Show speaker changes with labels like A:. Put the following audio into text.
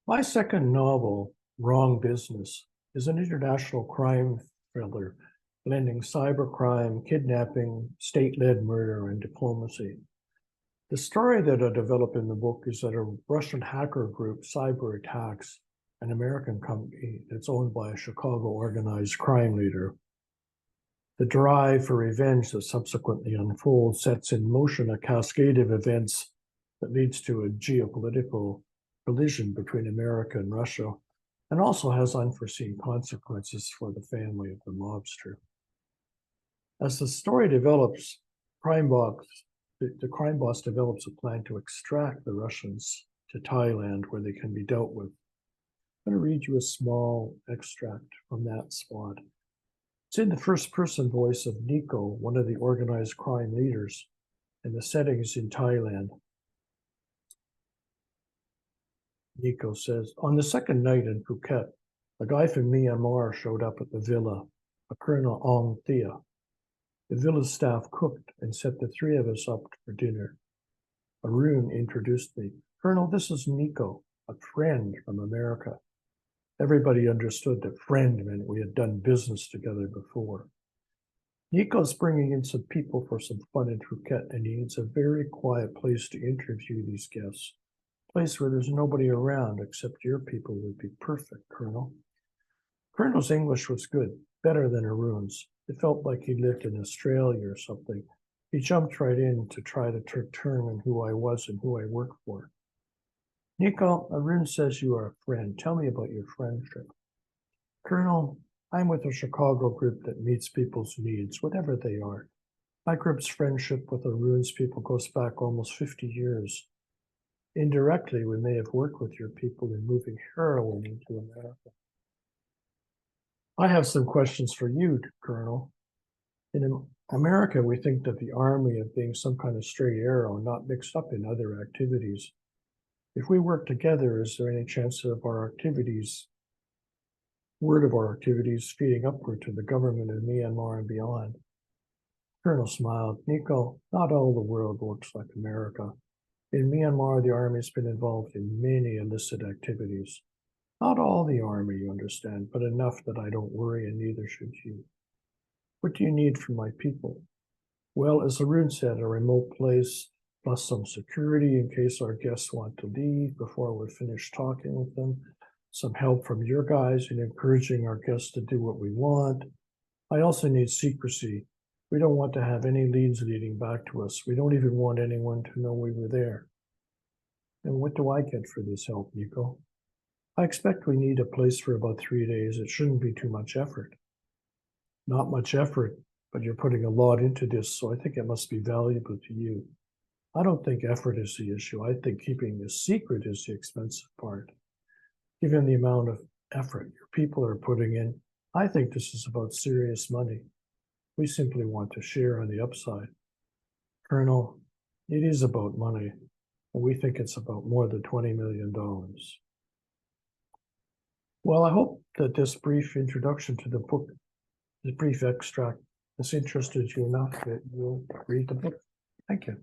A: My second novel, Wrong Business, is an international crime thriller blending cybercrime, kidnapping, state-led murder, and diplomacy. The story that I develop in the book is that a Russian hacker group cyber attacks an American company that's owned by a Chicago organized crime leader. The drive for revenge that subsequently unfolds sets in motion a cascade of events that leads to a geopolitical collision between America and Russia, and also has unforeseen consequences for the family of the mobster. As the story develops, the crime boss develops a plan to extract the Russians to Thailand where they can be dealt with. I'm going to read you a small extract from that spot. It's in the first-person voice of Nico, one of the organized crime leaders, and the setting is in Thailand. Nico says, on the second night in Phuket, a guy from Myanmar showed up at the villa, a Colonel Ong Thea. The villa staff cooked and set the three of us up for dinner. Arun introduced me. Colonel, this is Nico, a friend from America. Everybody understood that friend meant we had done business together before. Nico's bringing in some people for some fun in Phuket, and he needs a very quiet place to interview these guests. A place where there's nobody around except your people would be perfect, Colonel. Colonel's English was good, better than Arun's. It felt like he lived in Australia or something. He jumped right in to try to determine who I was and who I worked for. Nico, Arun says you are a friend. Tell me about your friendship. Colonel, I'm with a Chicago group that meets people's needs, whatever they are. My group's friendship with Arun's people goes back almost 50 years. Indirectly, we may have worked with your people in moving heroin into America. I have some questions for you, Colonel. In America, we think that the Army of being some kind of straight arrow, not mixed up in other activities. If we work together, is there any chance of our activities, word of our activities, feeding upward to the government of Myanmar and beyond? Colonel smiled. Nico, not all the world works like America. In Myanmar, the Army's been involved in many illicit activities. Not all the Army, you understand, but enough that I don't worry, and neither should you. What do you need from my people? Well, as Arun said, a remote place, plus some security in case our guests want to leave before we're finished talking with them, some help from your guys in encouraging our guests to do what we want. I also need secrecy. We don't want to have any leads leading back to us. We don't even want anyone to know we were there. And what do I get for this help, Nico? I expect we need a place for about 3 days. It shouldn't be too much effort. Not much effort, but you're putting a lot into this, so I think it must be valuable to you. I don't think effort is the issue. I think keeping this secret is the expensive part. Given the amount of effort your people are putting in, I think this is about serious money. We simply want to share on the upside. Colonel, it is about money, and we think it's about more than $20 million. Well, I hope that this brief introduction to the book, this brief extract, has interested you enough that you'll read the book. Thank you.